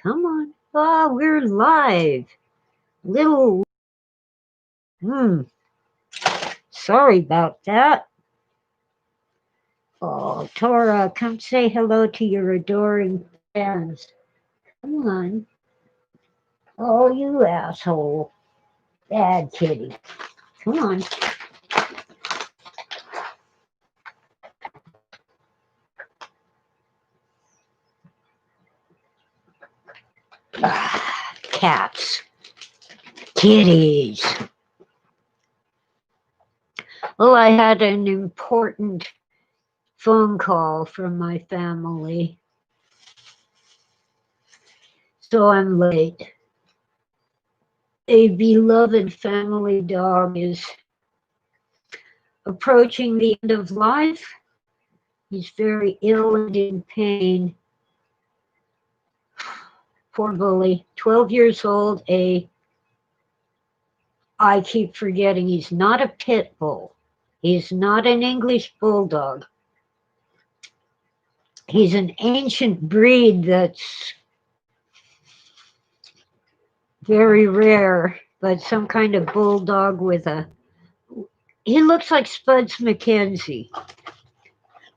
Come on. Oh, we're live. Little, sorry about that. Oh, Tora, come say hello to your adoring fans. Come on. Oh, you asshole. Bad kitty. Come on. Cats. Kitties. Well, I had an important phone call from my family, so I'm late. A beloved family dog is approaching the end of life. He's very ill and in pain. Poor Bully, 12 years old, I keep forgetting he's not a pit bull. He's not an English bulldog. He's an ancient breed that's very rare, but some kind of bulldog with he looks like Spuds MacKenzie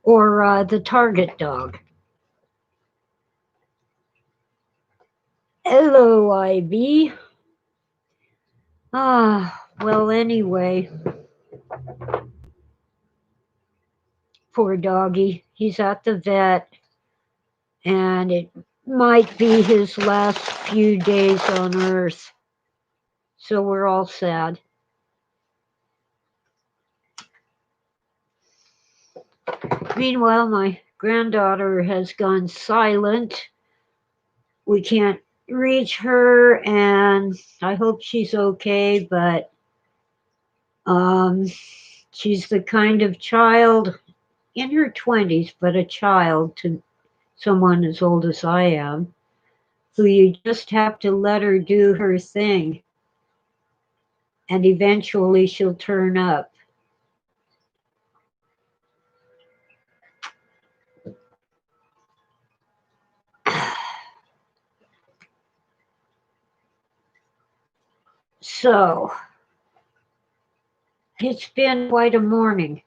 or the Target dog. Hello, IB. Well, anyway, poor doggy. He's at the vet, and it might be his last few days on Earth. So we're all sad. Meanwhile, my granddaughter has gone silent. We can't reach her, and I hope she's okay, but she's the kind of child in her 20s, but a child to someone as old as I am, who you just have to let her do her thing, and eventually she'll turn up. So, it's been quite a morning.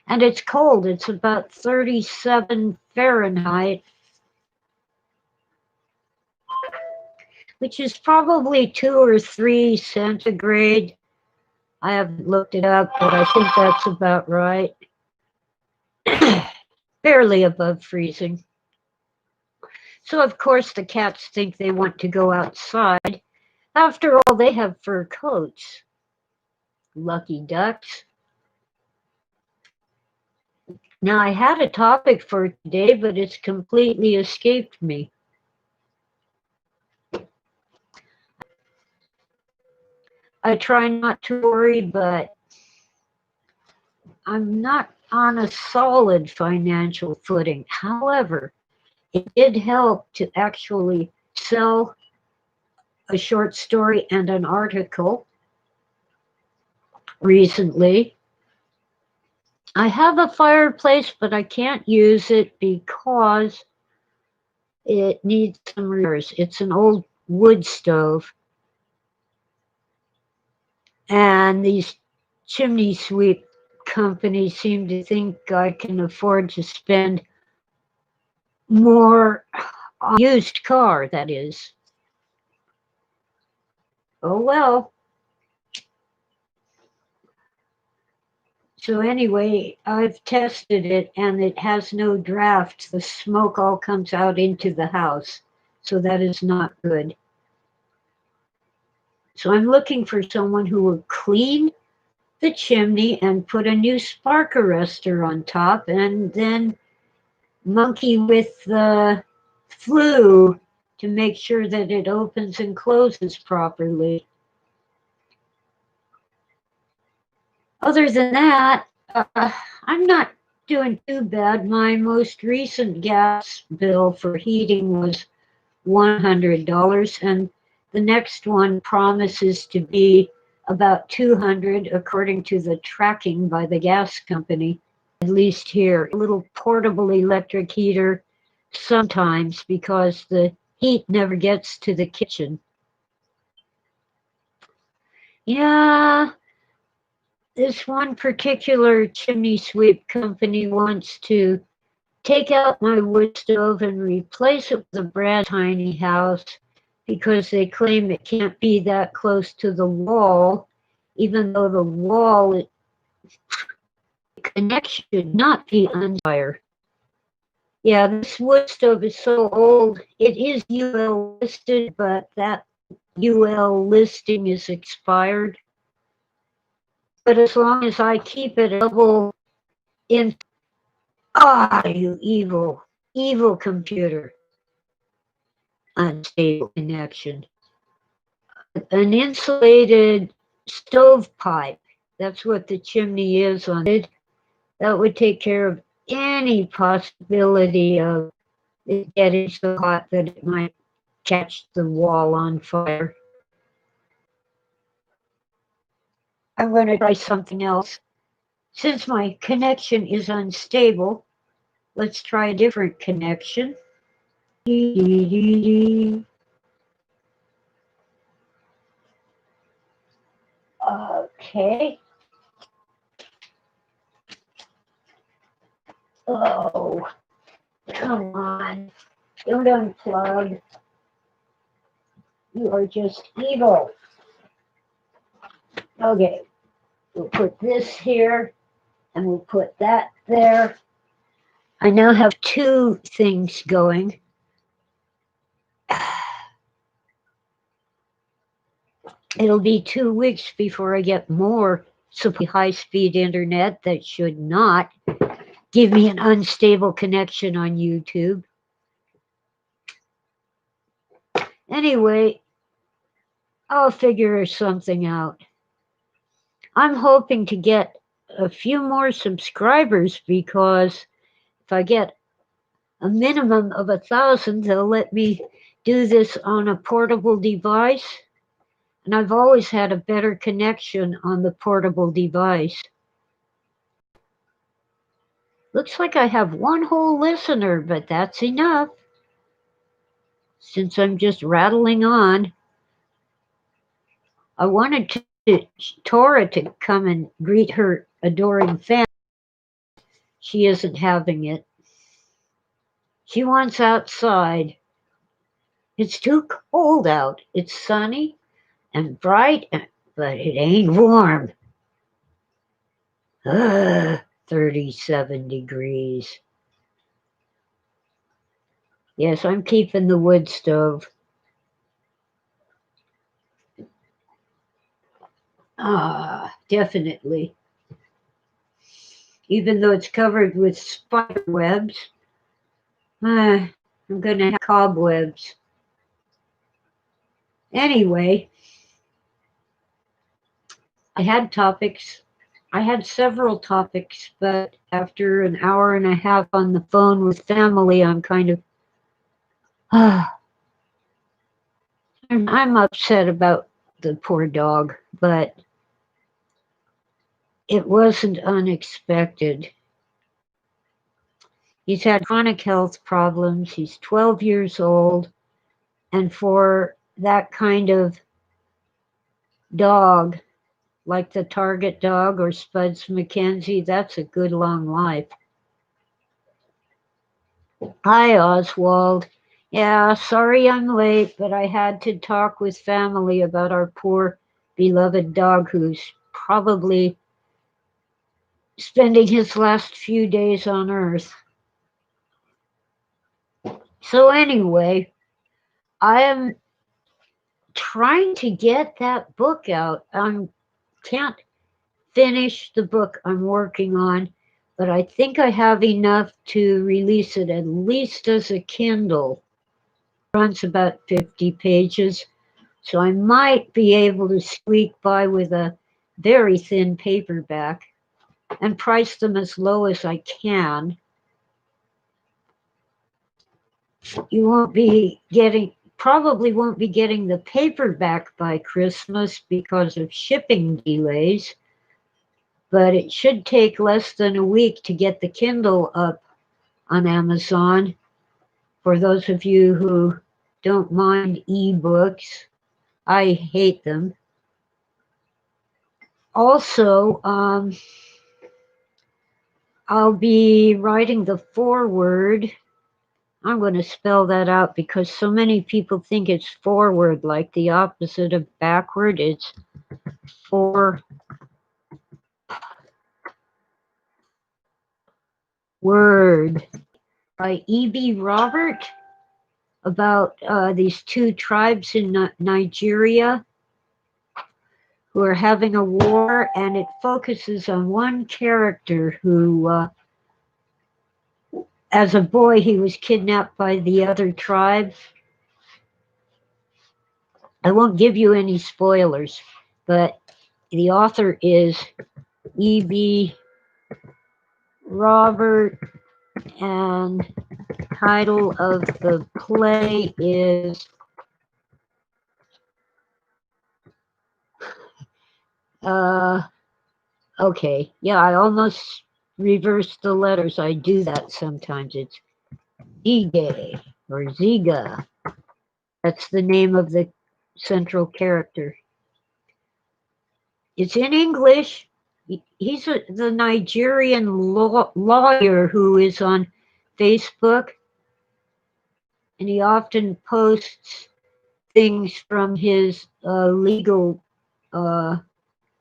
And it's cold. It's about 37 Fahrenheit, which is probably 2 or 3 centigrade. I haven't looked it up, but I think that's about right. Barely above freezing. So, of course, the cats think they want to go outside. After all, they have fur coats. Lucky ducks. Now, I had a topic for today, but it's completely escaped me. I try not to worry, but I'm not on a solid financial footing. However, it did help to actually sell a short story and an article recently. I have a fireplace, but I can't use it because it needs some repairs. It's an old wood stove, and these chimney sweep companies seem to think I can afford to spend more on a used car, that is. Oh well. So anyway, I've tested it and it has no draft. The smoke all comes out into the house. So that is not good. So I'm looking for someone who will clean the chimney and put a new spark arrestor on top and then monkey with the flue to make sure that it opens and closes properly. Other than that, I'm not doing too bad. My most recent gas bill for heating was $100, and the next one promises to be about $200 according to the tracking by the gas company, at least here. A little portable electric heater sometimes because the heat never gets to the kitchen. Yeah, this one particular chimney sweep company wants to take out my wood stove and replace it with a brand tiny house because they claim it can't be that close to the wall, even though the wall connection should not be on fire. Yeah, this wood stove is so old. It is UL listed, but that UL listing is expired. But as long as I keep it level in, you evil computer. Unstable connection. An insulated stovepipe. That's what the chimney is on it. That would take care of any possibility of it getting so hot that it might catch the wall on fire. I'm going to try something else. Since my connection is unstable, let's try a different connection. Okay. Oh, come on. Don't unplug. You are just evil. Okay, we'll put this here and we'll put that there. I now have two things going. It'll be 2 weeks before I get more high-speed internet that should not give me an unstable connection on YouTube. Anyway, I'll figure something out. I'm hoping to get a few more subscribers because if I get a minimum of 1,000, they'll let me do this on a portable device. And I've always had a better connection on the portable device. Looks like I have one whole listener, but that's enough. Since I'm just rattling on, I wanted Tora to come and greet her adoring fan. She isn't having it. She wants outside. It's too cold out. It's sunny and bright, but it ain't warm. 37 degrees. Yes, I'm keeping the wood stove. Definitely. Even though it's covered with spider webs, I'm going to have cobwebs. Anyway, I had several topics, but after an hour and a half on the phone with family, I'm kind of, I'm upset about the poor dog, but it wasn't unexpected. He's had chronic health problems. He's 12 years old. And for that kind of dog, like the Target dog or Spuds MacKenzie, that's a good long life. Hi, Oswald. Yeah, sorry I'm late, but I had to talk with family about our poor beloved dog who's probably spending his last few days on Earth. So anyway, I am trying to get that book out. I can't finish the book I'm working on, but I think I have enough to release it at least as a Kindle. It runs about 50 pages, so I might be able to squeak by with a very thin paperback and price them as low as I can. You probably won't be getting the paperback by Christmas because of shipping delays, but it should take less than a week to get the Kindle up on Amazon for those of you who don't mind ebooks. I hate them. Also, I'll be writing the foreword. I'm going to spell that out because so many people think it's forward, like the opposite of backward. It's forward by E.B. Robert about these two tribes in Nigeria who are having a war, and it focuses on one character who, as a boy, he was kidnapped by the other tribe. I won't give you any spoilers, but the author is E.B. Robert, and title of the play is okay, yeah, I almost reversed the letters. I do that sometimes. It's Zige or Ziga. That's the name of the central character. It's in English. He's the Nigerian lawyer who is on Facebook, and he often posts things from his legal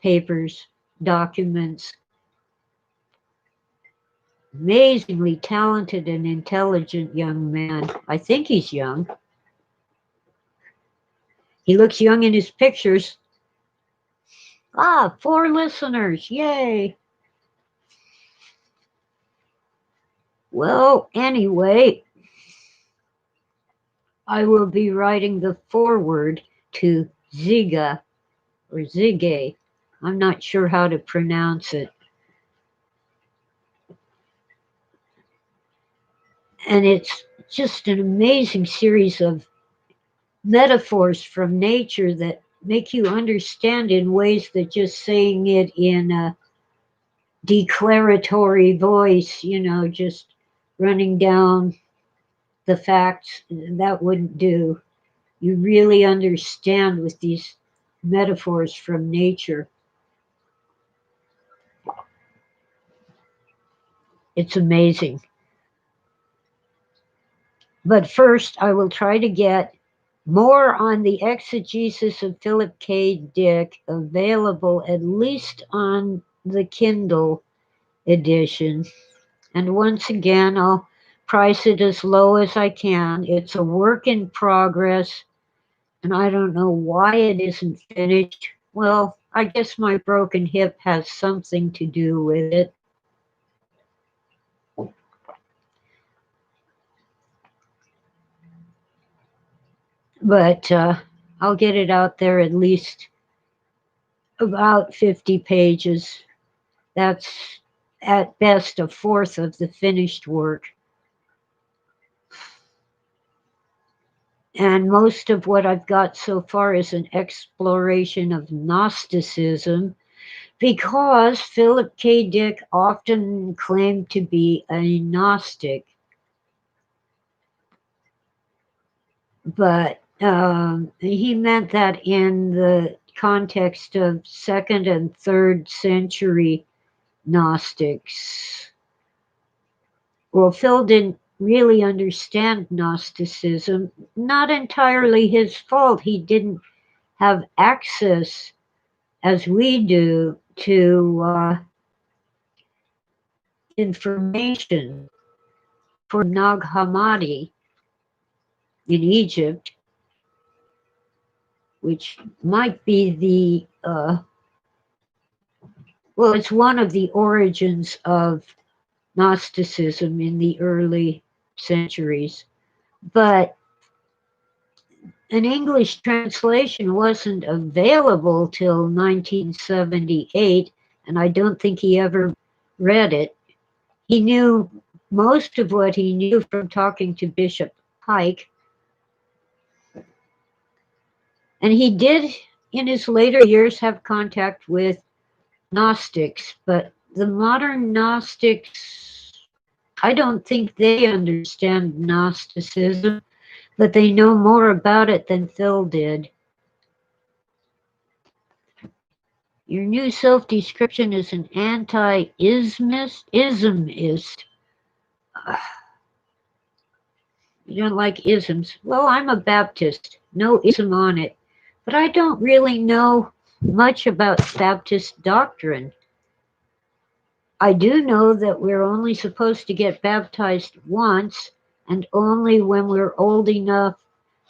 papers, documents. Amazingly talented and intelligent young man. I think he's young. He looks young in his pictures. 4 listeners. Yay. Well, anyway, I will be writing the foreword to Ziga or Zige. I'm not sure how to pronounce it. And it's just an amazing series of metaphors from nature that make you understand in ways that just saying it in a declaratory voice, just running down the facts, that wouldn't do. You really understand with these metaphors from nature. It's amazing. But first, I will try to get more on the exegesis of Philip K. Dick available at least on the Kindle edition. And once again, I'll price it as low as I can. It's a work in progress, and I don't know why it isn't finished. Well, I guess my broken hip has something to do with it. But I'll get it out there at least about 50 pages. That's at best a fourth of the finished work. And most of what I've got so far is an exploration of Gnosticism, because Philip K. Dick often claimed to be a Gnostic. But he meant that in the context of 2nd and 3rd century Gnostics. Well, Phil didn't really understand Gnosticism. Not entirely his fault. He didn't have access, as we do, to information for Nag Hammadi in Egypt, which might be well, it's one of the origins of Gnosticism in the early centuries. But an English translation wasn't available till 1978, and I don't think he ever read it. He knew most of what he knew from talking to Bishop Pike. And he did, in his later years, have contact with Gnostics, but the modern Gnostics, I don't think they understand Gnosticism. but they know more about it than Phil did. Your new self-description is an anti-ismist. You don't like isms. Well, I'm a Baptist. No ism on it. But I don't really know much about Baptist doctrine. I do know that we're only supposed to get baptized once, and only when we're old enough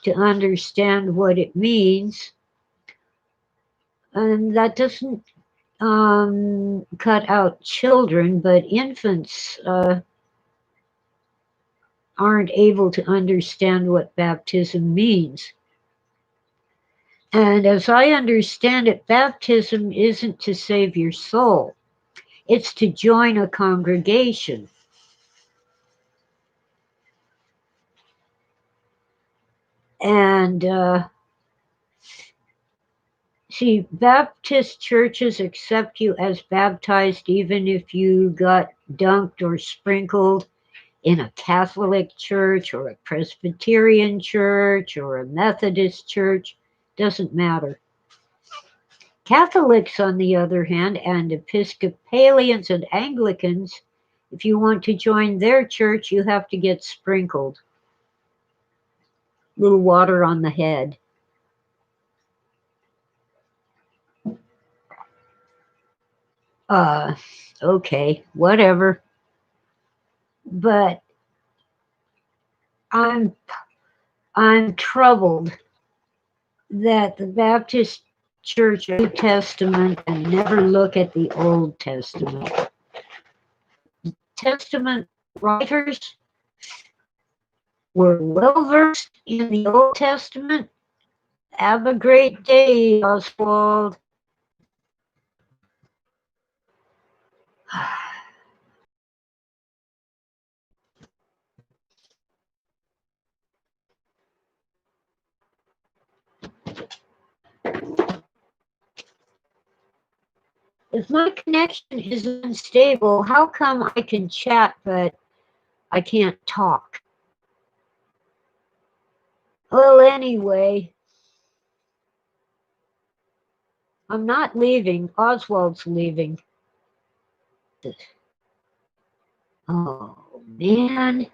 to understand what it means. And that doesn't cut out children, but infants aren't able to understand what baptism means. And as I understand it, baptism isn't to save your soul. It's to join a congregation. And see, Baptist churches accept you as baptized even if you got dunked or sprinkled in a Catholic church or a Presbyterian church or a Methodist church. Doesn't matter. Catholics, on the other hand, and Episcopalians and Anglicans, if you want to join their church, you have to get sprinkled. Little water on the head. Okay, whatever. But I'm troubled that the Baptist Church New Testament and never look at the Old Testament. Testament writers were well versed in the Old Testament. Have a great day, Oswald. If my connection is unstable, how come I can chat but I can't talk? Well, anyway, I'm not leaving. Oswald's leaving. Oh, man.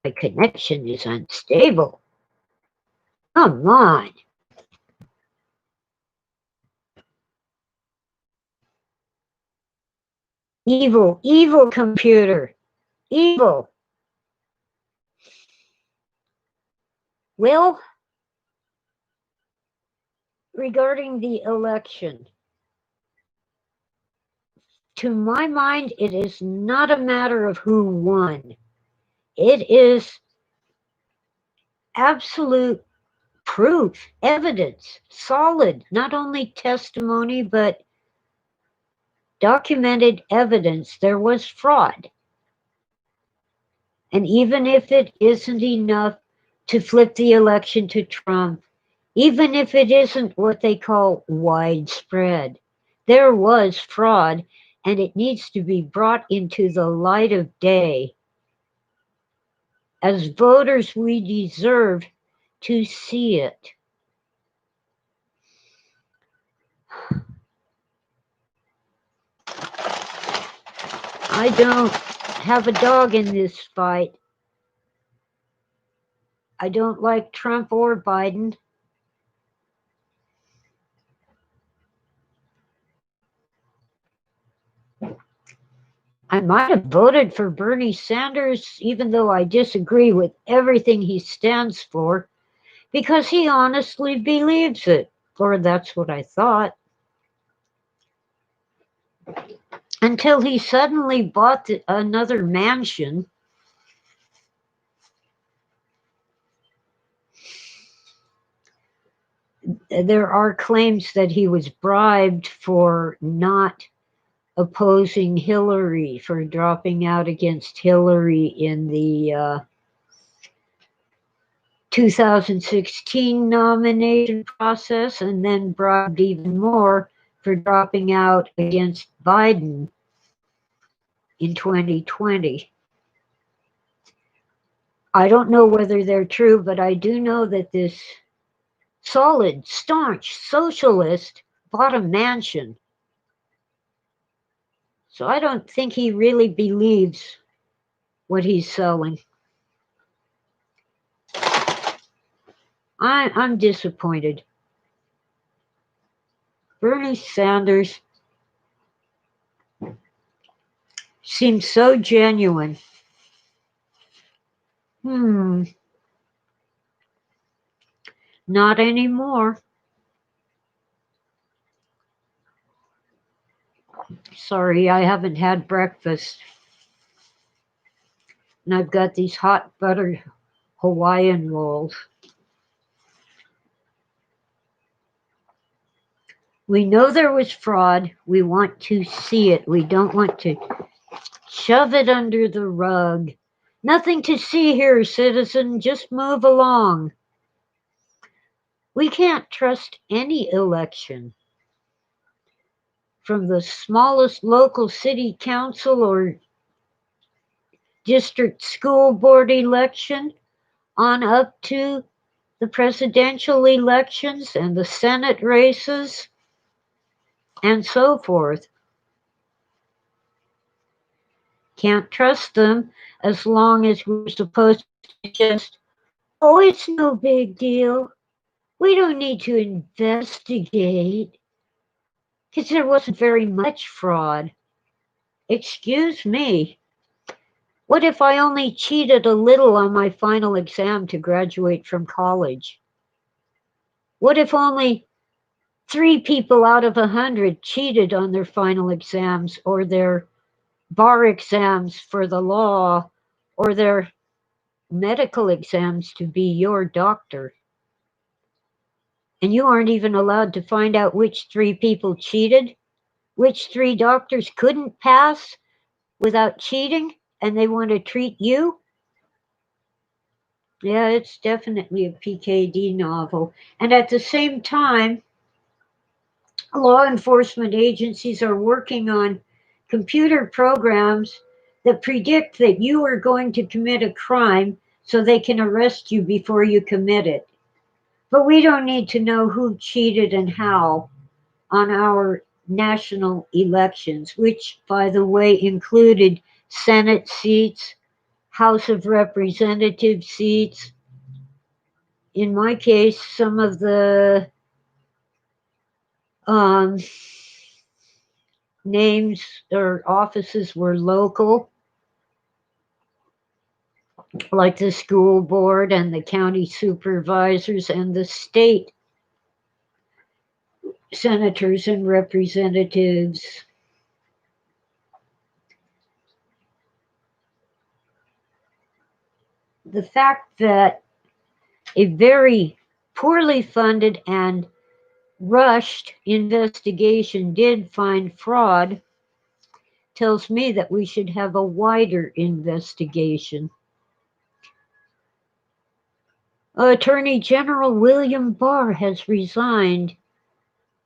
My connection is unstable. Come on. Evil, evil computer. Evil. Well, regarding the election, to my mind, it is not a matter of who won. It is absolute proof, evidence, solid, not only testimony, but documented evidence there was fraud. And even if it isn't enough to flip the election to Trump, even if it isn't what they call widespread, there was fraud, and it needs to be brought into the light of day. As voters, we deserve to see it. I don't have a dog in this fight. I don't like Trump or Biden. I might have voted for Bernie Sanders, even though I disagree with everything he stands for, because he honestly believes it, or that's what I thought. Until he suddenly bought another mansion. There are claims that he was bribed for not opposing Hillary, for dropping out against Hillary in the 2016 nomination process, and then bribed even more for dropping out against Biden in 2020. I don't know whether they're true, but I do know that this solid, staunch socialist bought a mansion. So I don't think he really believes what he's selling. I'm disappointed. Bernie Sanders seems so genuine. Not anymore. Sorry, I haven't had breakfast. And I've got these hot buttered Hawaiian rolls. We know there was fraud. We want to see it. We don't want to shove it under the rug. Nothing to see here, citizen. Just move along. We can't trust any election. From the smallest local city council or district school board election on up to the presidential elections and the Senate races and so forth. Can't trust them as long as we're supposed to just, oh, it's no big deal. We don't need to investigate because there wasn't very much fraud. Excuse me. What if I only cheated a little on my final exam to graduate from college? What if only 3 people out of 100 cheated on their final exams or their bar exams for the law or their medical exams to be your doctor? And you aren't even allowed to find out which 3 people cheated, which 3 doctors couldn't pass without cheating, and they want to treat you? Yeah, it's definitely a PKD novel. And at the same time, law enforcement agencies are working on computer programs that predict that you are going to commit a crime so they can arrest you before you commit it. But we don't need to know who cheated and how on our national elections, which, by the way, included Senate seats, House of Representative seats. In my case, some of the names or offices were local, like the school board and the county supervisors and the state senators and representatives. The fact that a very poorly funded and rushed investigation did find fraud tells me that we should have a wider investigation. Attorney General William Barr has resigned,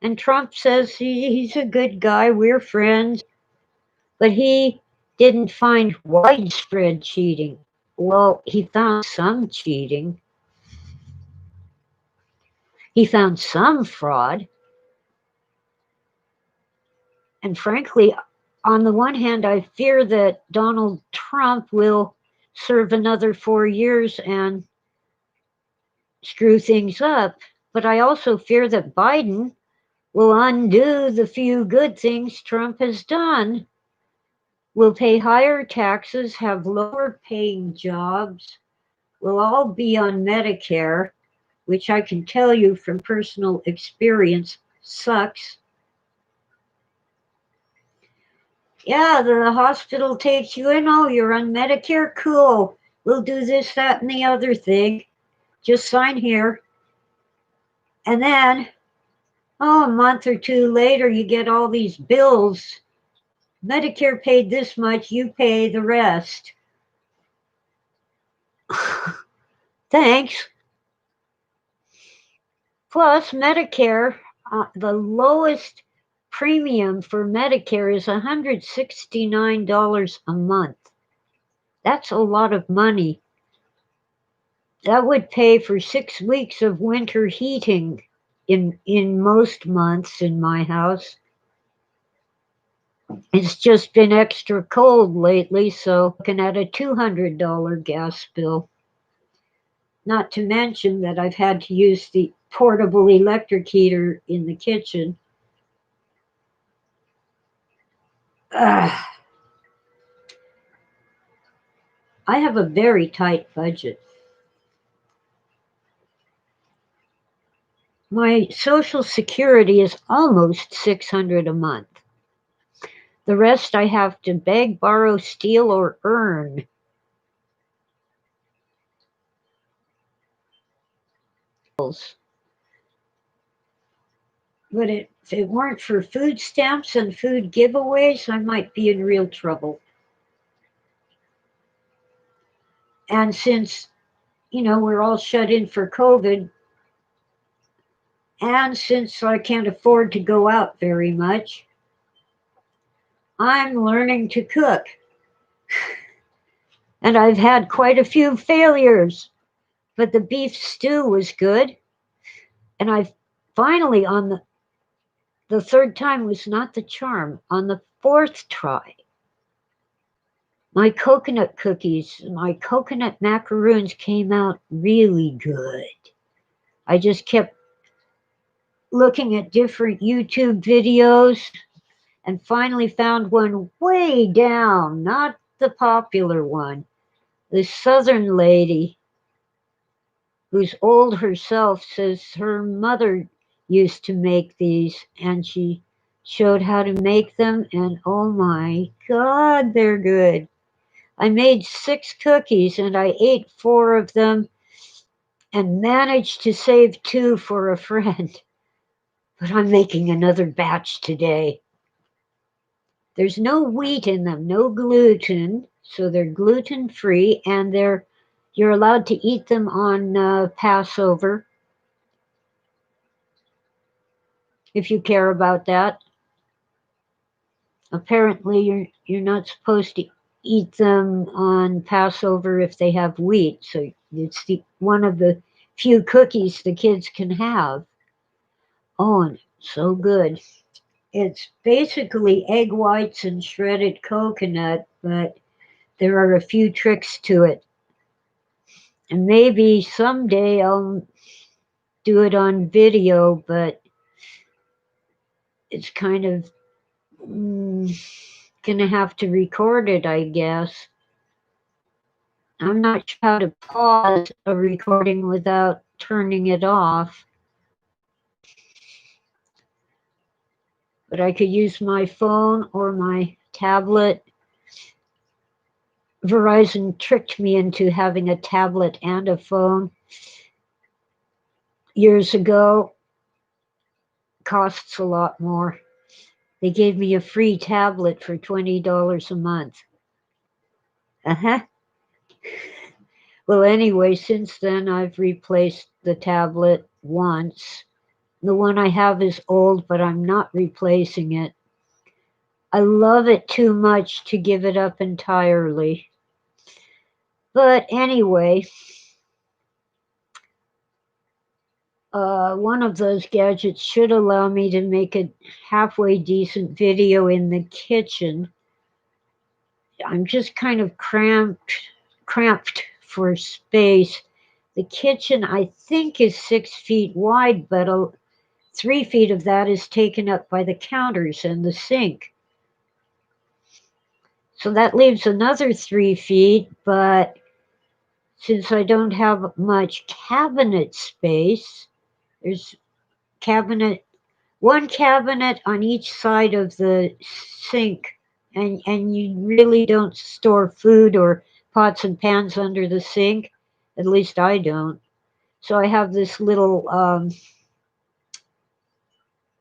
and Trump says he's a good guy, we're friends, but he didn't find widespread cheating. Well, he found some cheating. He found some fraud. And frankly, on the one hand, I fear that Donald Trump will serve another 4 years and screw things up. But I also fear that Biden will undo the few good things Trump has done. We'll pay higher taxes, have lower paying jobs. We'll all be on Medicare, which I can tell you from personal experience sucks. Yeah, the hospital takes you in. Oh, you're on Medicare? Cool. We'll do this, that, and the other thing. Just sign here. And then, a month or 2 later, you get all these bills. Medicare paid this much, you pay the rest. Thanks. Plus, Medicare, the lowest premium for Medicare is $169 a month. That's a lot of money. That would pay for 6 weeks of winter heating in most months in my house. It's just been extra cold lately, so looking at a $200 gas bill. Not to mention that I've had to use the portable electric heater in the kitchen. I have a very tight budget. My Social Security is almost $600 a month. The rest I have to beg, borrow, steal, or earn. But if it weren't for food stamps and food giveaways, I might be in real trouble. And since, we're all shut in for COVID, and since I can't afford to go out very much, I'm learning to cook. And I've had quite a few failures, but the beef stew was good. And I finally, on the third time was not the charm. On the fourth try, my coconut cookies, my coconut macaroons came out really good. I just kept looking at different YouTube videos and finally found one way down, not the popular one. This Southern lady who's old herself says her mother used to make these and she showed how to make them, and oh my God, they're good. I made 6 cookies and I ate 4 of them and managed to save 2 for a friend. But I'm making another batch today. There's no wheat in them, no gluten, so they're gluten free, and you're allowed to eat them on Passover if you care about that. Apparently, you're not supposed to eat them on Passover if they have wheat, so it's one of the few cookies the kids can have. Oh, and so good. It's basically egg whites and shredded coconut, but there are a few tricks to it. And maybe someday I'll do it on video, but it's kind of gonna have to record it, I guess. I'm not sure how to pause a recording without turning it off. But I could use my phone or my tablet. Verizon tricked me into having a tablet and a phone years ago. Costs a lot more. They gave me a free tablet for $20 a month. Well, anyway, since then I've replaced the tablet once. The one I have is old, but I'm not replacing it. I love it too much to give it up entirely. But anyway, one of those gadgets should allow me to make a halfway decent video in the kitchen. I'm just kind of cramped for space. The kitchen, I think, is 6 feet wide, but 3 feet of that is taken up by the counters and the sink. So that leaves another 3 feet, but since I don't have much cabinet space, there's one cabinet on each side of the sink, and you really don't store food or pots and pans under the sink. At least I don't. So I have this little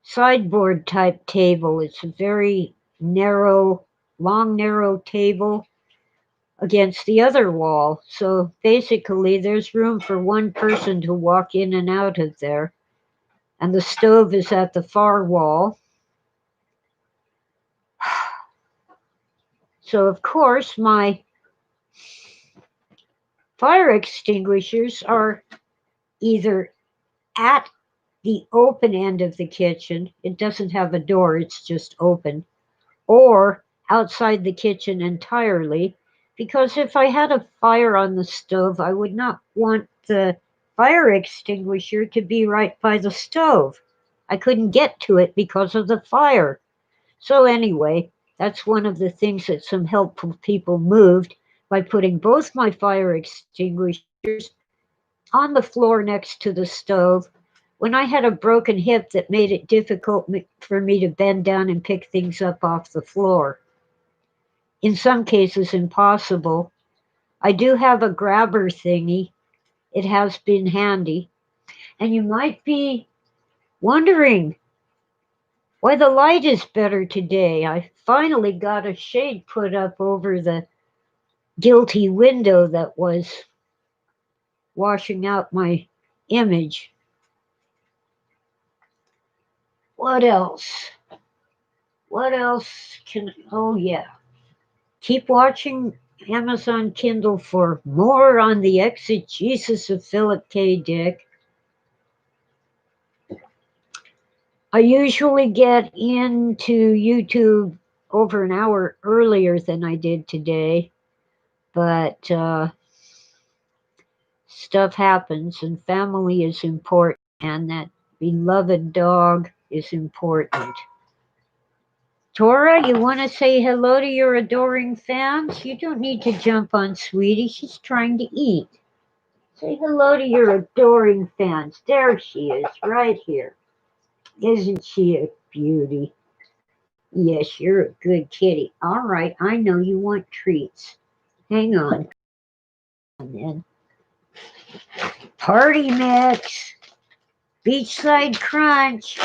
sideboard type table. It's a very narrow table against the other wall. So basically there's room for one person to walk in and out of there. And the stove is at the far wall. So, of course, my fire extinguishers are either at the open end of the kitchen, it doesn't have a door, it's just open, or outside the kitchen entirely, because if I had a fire on the stove, I would not want the fire extinguisher to be right by the stove. I couldn't get to it because of the fire. So, anyway, that's one of the things that some helpful people moved by putting both my fire extinguishers on the floor next to the stove when I had a broken hip that made it difficult for me to bend down and pick things up off the floor. In some cases, impossible. I do have a grabber thingy. It has been handy. And you might be wondering why the light is better today. I finally got a shade put up over the guilty window that was washing out my image. What else? What else can, oh yeah. Keep watching Amazon Kindle for more on the exegesis of Philip K. Dick. I usually get into YouTube over an hour earlier than I did today, but stuff happens and family is important, and that beloved dog is important. Tora, you want to say hello to your adoring fans? You don't need to jump on Sweetie. She's trying to eat. Say hello to your adoring fans. There she is, right here. Isn't she a beauty? Yes, you're a good kitty. All right, I know you want treats. Hang on. And then party mix, beachside crunch.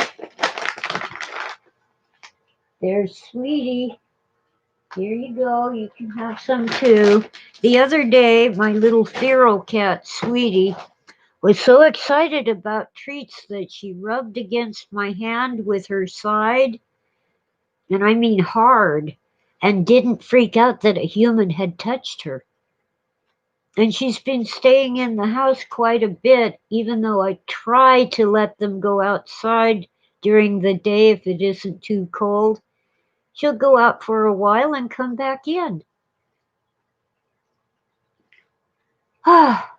There's Sweetie. Here you go. You can have some too. The other day, my little feral cat, Sweetie, was so excited about treats that she rubbed against my hand with her side, and I mean hard, and didn't freak out that a human had touched her. And she's been staying in the house quite a bit, even though I try to let them go outside during the day if it isn't too cold. She'll go out for a while and come back in. Ah,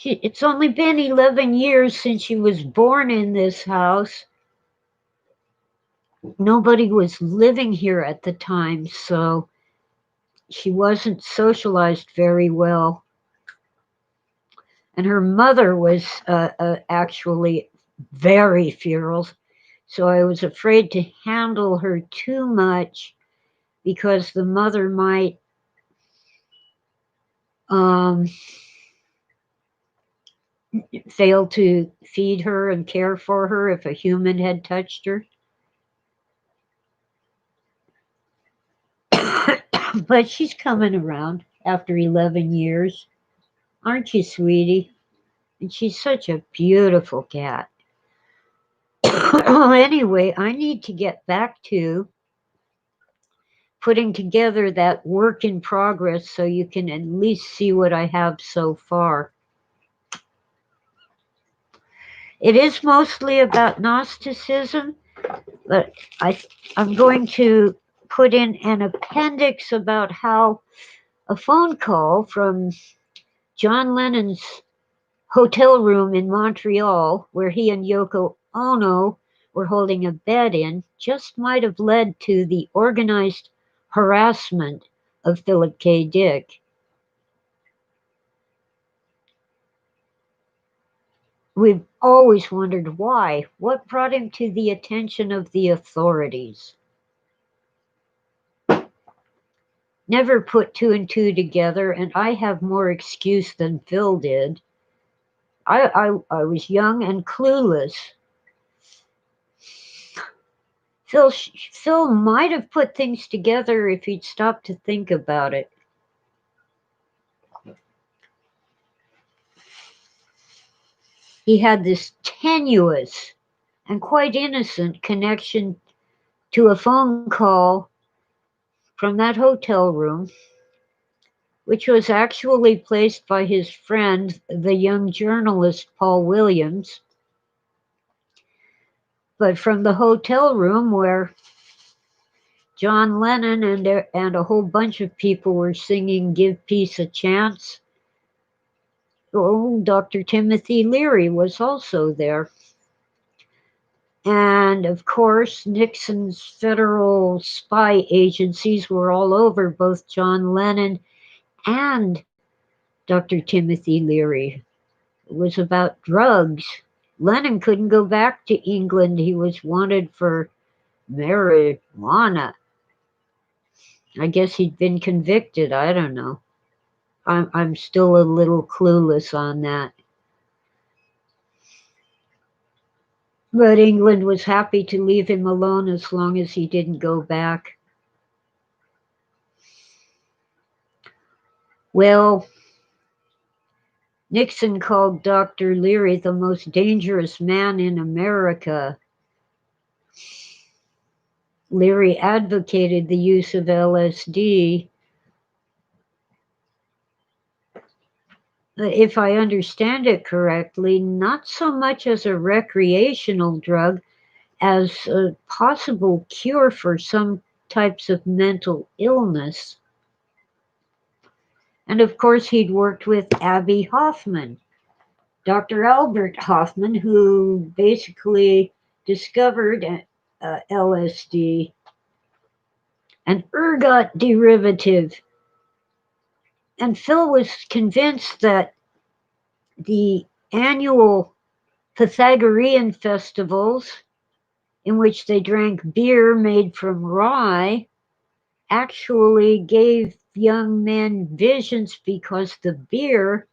it's only been 11 years since she was born in this house. Nobody was living here at the time, so she wasn't socialized very well. And her mother was actually very feral, so I was afraid to handle her too much because the mother might fail to feed her and care for her if a human had touched her. But she's coming around after 11 years. Aren't you, Sweetie? And she's such a beautiful cat. Anyway, I need to get back to putting together that work in progress so you can at least see what I have so far. It is mostly about Gnosticism, but I'm going to put in an appendix about how a phone call from John Lennon's hotel room in Montreal, where he and Yoko Ono were holding a bed-in, just might have led to the organized harassment of Philip K. Dick. We've always wondered why. What brought him to the attention of the authorities? Never put two and two together, and I have more excuse than Phil did. I was young and clueless. Phil might have put things together if he'd stopped to think about it. He had this tenuous and quite innocent connection to a phone call from that hotel room, which was actually placed by his friend, the young journalist Paul Williams, but from the hotel room where John Lennon and a whole bunch of people were singing Give Peace a Chance. Oh, Dr. Timothy Leary was also there. And of course, Nixon's federal spy agencies were all over both John Lennon and Dr. Timothy Leary. It was about drugs. Lennon couldn't go back to England. He was wanted for marijuana. I guess he'd been convicted. I don't know. I'm still a little clueless on that. But England was happy to leave him alone as long as he didn't go back. Well, Nixon called Dr. Leary the most dangerous man in America. Leary advocated the use of LSD. If I understand it correctly, not so much as a recreational drug as a possible cure for some types of mental illness. And of course, he'd worked with Abbie Hoffman, Dr. Albert Hoffman, who basically discovered LSD, an ergot derivative. And Phil was convinced that the annual Pythagorean festivals, in which they drank beer made from rye, actually gave young men visions because the beer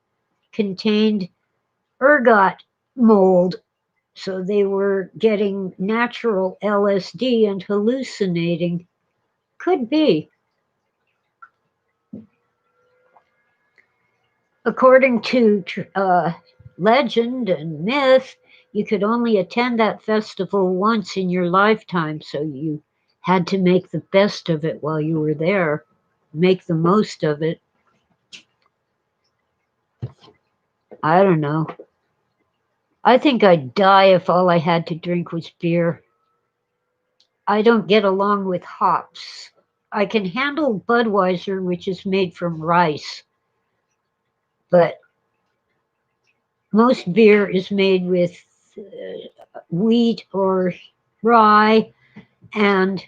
contained ergot mold. So they were getting natural LSD and hallucinating. Could be. According to legend and myth, you could only attend that festival once in your lifetime, so you had to make the best of it while you were there, make the most of it. I don't know. I think I'd die if all I had to drink was beer. I don't get along with hops. I can handle Budweiser, which is made from rice, but most beer is made with wheat or rye and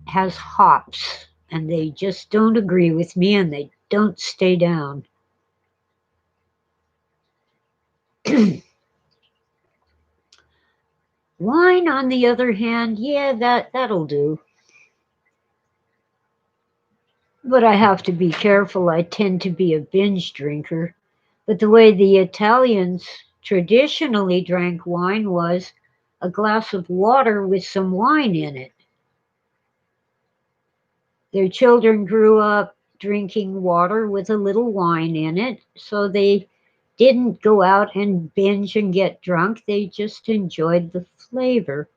has hops, and they just don't agree with me and they don't stay down. Wine, on the other hand, yeah, that'll do. But I have to be careful. I tend to be a binge drinker. But the way the Italians traditionally drank wine was a glass of water with some wine in it. Their children grew up drinking water with a little wine in it, so they didn't go out and binge and get drunk. They just enjoyed the flavor.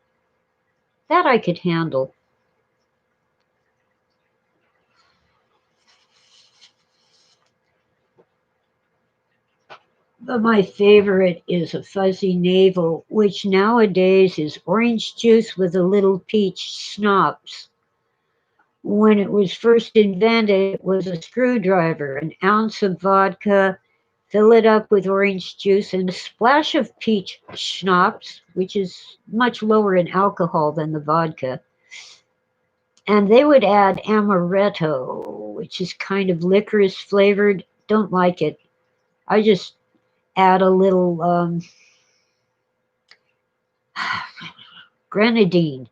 That I could handle. But my favorite is a fuzzy navel, which nowadays is orange juice with a little peach schnapps. When it was first invented, it was a screwdriver, an ounce of vodka, fill it up with orange juice, and a splash of peach schnapps, which is much lower in alcohol than the vodka. And they would add amaretto, which is kind of licorice flavored. Don't like it. I just add a little grenadine,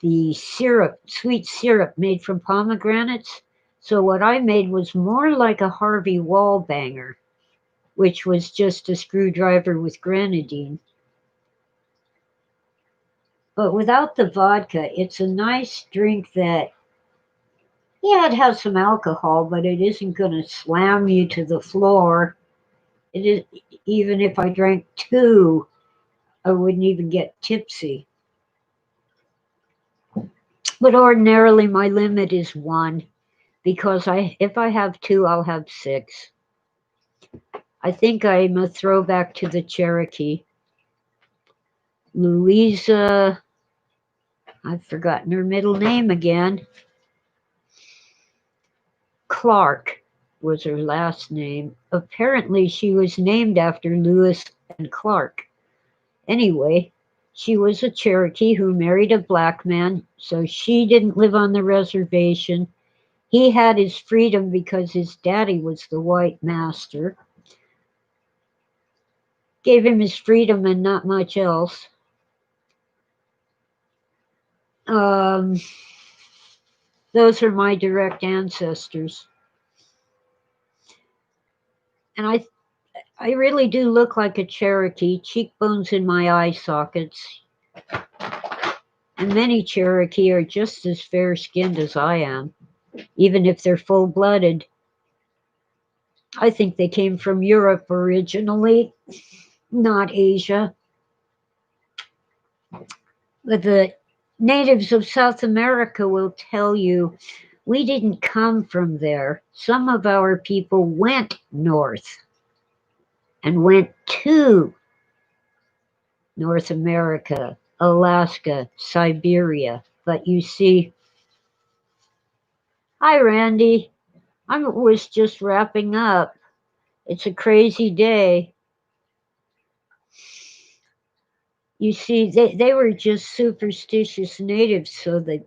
the syrup, sweet syrup made from pomegranates. So what I made was more like a Harvey Wallbanger, which was just a screwdriver with grenadine. But without the vodka, it's a nice drink that, yeah, it has some alcohol, but it isn't going to slam you to the floor. It is, even if I drank two, I wouldn't even get tipsy. But ordinarily my limit is 1 because if I have 2, I'll have 6. I think I'm a throwback to the Cherokee. Louisa, I've forgotten her middle name again. Clark was her last name. Apparently she was named after Lewis and Clark. Anyway, she was a Cherokee who married a black man, so she didn't live on the reservation. He had his freedom because his daddy was the white master. Gave him his freedom and not much else. Those are my direct ancestors. And I really do look like a Cherokee, cheekbones in my eye sockets. And many Cherokee are just as fair-skinned as I am, even if they're full-blooded. I think they came from Europe originally, not Asia. But the natives of South America will tell you we didn't come from there. Some of our people went north and went to North America, Alaska, Siberia. But you see, hi Randy, I was just wrapping up. It's a crazy day. You see, they were just superstitious natives, so the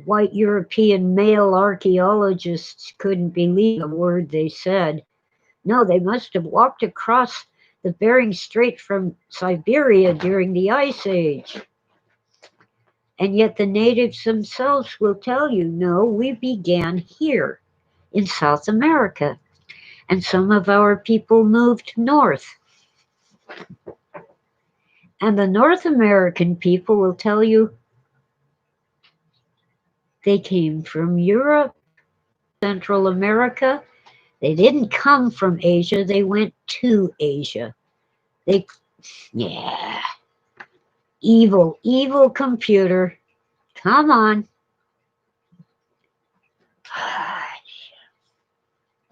white European male archaeologists couldn't believe a word they said. No, they must have walked across the Bering Strait from Siberia during the Ice Age. And yet the natives themselves will tell you, no, we began here in South America. And some of our people moved north. And the North American people will tell you they came from Europe, Central America. They didn't come from Asia, they went to Asia. Yeah. Evil computer. Come on.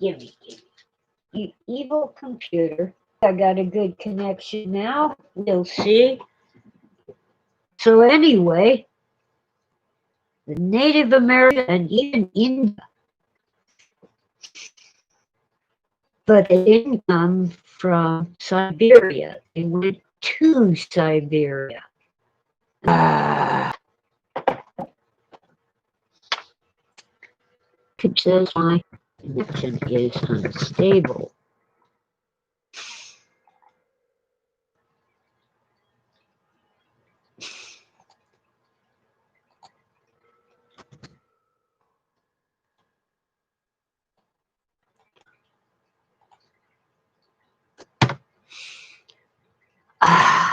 Give me. You evil computer. I got a good connection now. We'll see. So anyway, the Native American and even India, but they didn't come from Siberia. They went to Siberia. It says my connection is unstable.